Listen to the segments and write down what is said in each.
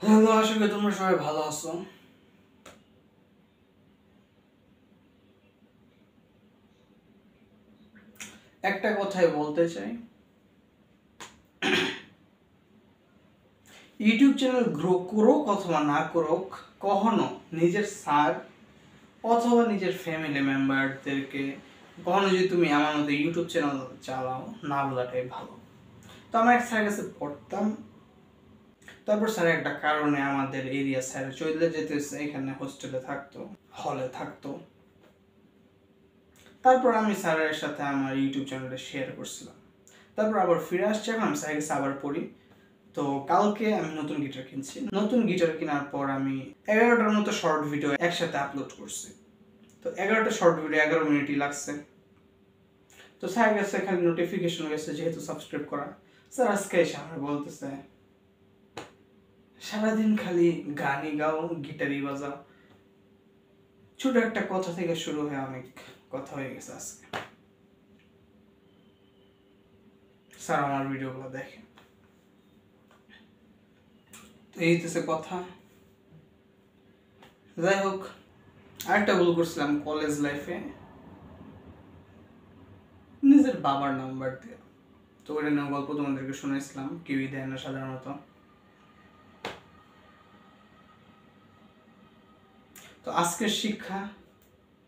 Hello, আশা করি তোমরা সবাই ভালো আছো। একটা কথাই বলতে চাই, ইউটিউব চ্যানেল গ্রো করুক অথবা না করুক, কখনো নিজের স্যার অথবা নিজের ফ্যামিলি মেম্বারদেরকে কখনো যদি তুমি আমার মতো ইউটিউব চ্যানেল চালাও না বলাটাই ভালো। তো আমার এক স্যারের কাছে পড়তাম, তারপর স্যার একটা কারণে আমাদের এরিয়া স্যার চলে যেতেছে, এখানে হোস্টেলে থাকতো, হলে থাকতো। তারপর আমি স্যারের সাথে আমার ইউটিউব চ্যানেলটা শেয়ার করছিলাম। তারপর আবার ফিরে আসছে, এখন আমি স্যারের কাছে আবার পড়ি। তো কালকে আমি নতুন গিটার কিনছি। নতুন গিটার কেনার পর আমি 11টার মতো শর্ট ভিডিও একসাথে আপলোড করছি। তো 11টা শর্ট ভিডিও 11 মিনিটই লাগছে। তো স্যার কাছে খালি নোটিফিকেশন গেছে যেহেতু সাবস্ক্রাইব করা। স্যার আজকে এসে আমার বলতেছে, সারাদিন খালি গানই গাও, গিটারই বাজাও। ছোট একটা কথা থেকে শুরু হয়ে অনেক কথা হয়ে গেছে আজকে। স্যার আমার ভিডিওগুলো দেখে, তো এই হচ্ছে কথা। যাই হোক, আরেকটা ভুল করছিলাম কলেজ লাইফে, নিজের বাবার নাম্বার দিয়ে। তো ওইটা নিয়ে গল্প তোমাদেরকে শুনেছিলাম, কেউই দেয় না সাধারণত। তো আজকের শিক্ষা,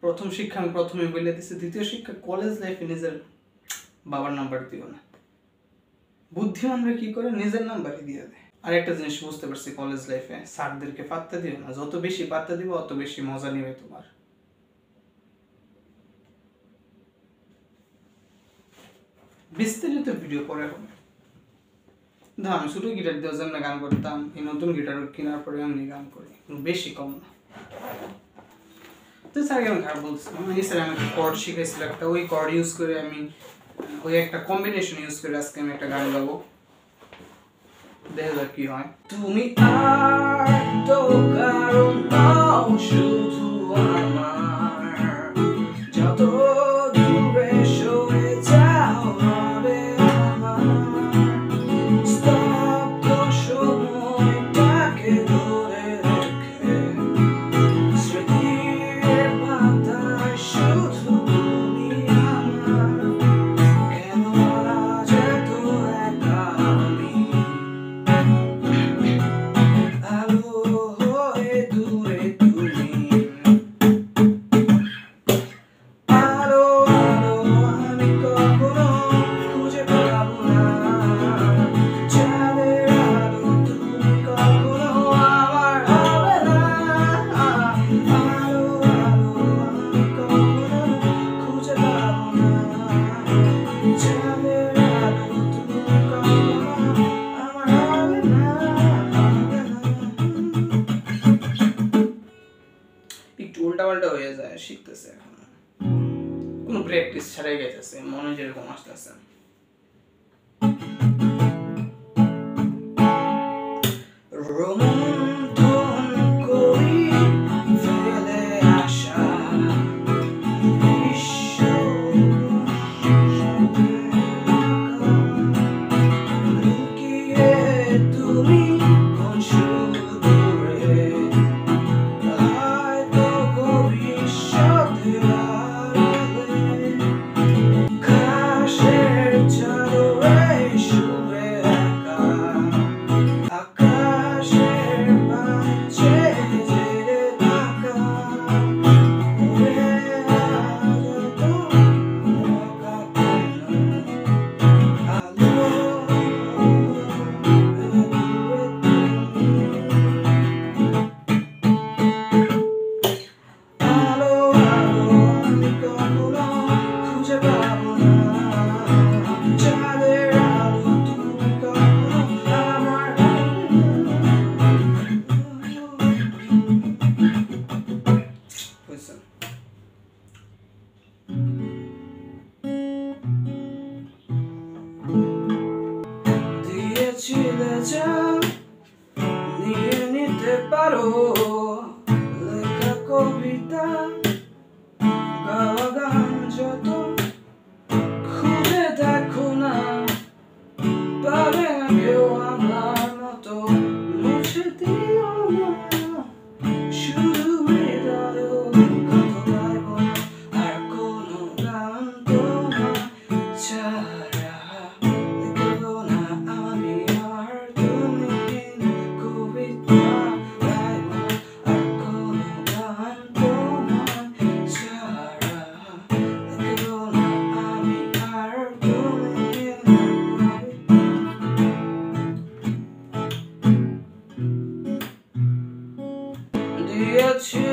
প্রথম শিক্ষা আমি প্রথমে বলে দিচ্ছি। দ্বিতীয় শিক্ষা, কলেজ লাইফে নিজের বাবার নাম্বার দিও না। বুদ্ধিমানরা কি করে, নিজের নাম্বারই দিয়ে দেয়। আর একটা জিনিস বুঝতে পারছি কলেজ লাইফে, স্যারদেরকে পাত্তা দিও না। যত বেশি পাত্তা দিব অত বেশি মজা নিবে তোমার। বিস্তারিত ভিডিও পরে হবে। ধর আমি ছোট গিটার দিয়ে যেমন গান করতাম, এই নতুন গিটার কেনার পরে এমনি গান করি, বেশি কম না। তো স্যারকে আমি খারাপ বলছিলাম, স্যার আমাকে কর্ড শিখাইছিল একটা, ওই কর্ড ইউজ করে আমি ওই একটা কম্বিনেশন ইউজ করে আজকে আমি একটা গান গাবো, দেখা যাক কি হয়। তুমি আর তো কারো নাও, শুধু আমার, যত দূরে সরে যাও হবে আমার। স্তব্ধ সময়টাকে ধরে রেখে স্মৃতির পাতায় শুধু তুমি আমার। কেন আজ এত একা আমি, আলো হয়ে দূরে তুমি। আলো আলো আমি কখনো খুঁজে পাবো না, চাঁদের আলো তুমি কখনো আমার হবে না। আলো আলো আমি কখনো খুঁজে পাবো না, চাঁদের আলো তুমি কখনো আমার হবে না। একটু উল্টাপাল্টা হয়ে যায়, শিখতেছে এখন, কোনো প্র্যাকটিস ছাড়াই গাইতেছে, মনে যেরকম আসতেছে। রোমন্থন করি ফেলে আসা বিশ্ব, লুকিয়ে তুমি কোন সুদূরে, হয়তো ভবিষ্যতের আড়ালে, আকাশের চাদরে শুয়ে একা, আকাশের মাঝে জেগে থাকা, ওরে আজ এত একা কেন, আলো দূরে তুমি। আলো আলো আমি কখনো খুঁজে পাবো না, চাঁদের আলো তুমি কখনো আমার হয়েছে। দিয়েছিলে যা নিয়ে নিতে পারো, লেখা কবিতা গাওয়া গান যত, খুঁজে দেখো না পাবে না কেউ আমার মতো মুছে দিয়ে।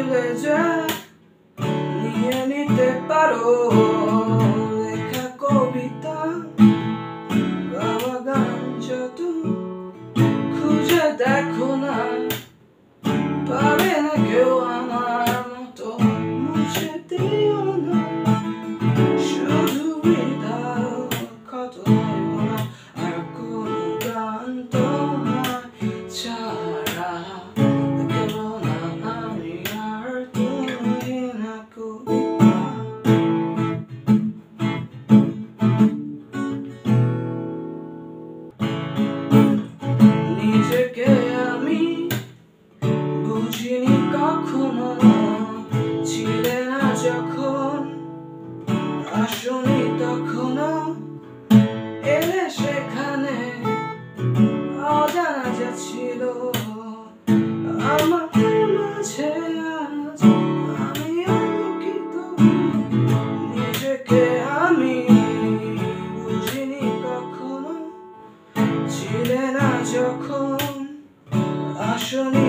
চাইলে যে নিয়ে নিতে পারো লেখা কবিতা গাওয়া গান যত খুঁজে দেখো না পাবে না কেউ আমার মতো মুছে দিও না শুধু হৃদয় ক্ষত হইব না আর কোনো গান তোমার ছাড়া কেন না আমি আর তুমি না কবিতা নিজেকে আমি বুঝিনি কখনো ছিলে না যখন আসনি তখনো এলে সেখানে অজানা যা ছিল আমার মাঝে আজ আমি আলোকিত নিজেকে আমি বুঝিনি কখনো ছিলে না যখন আসনি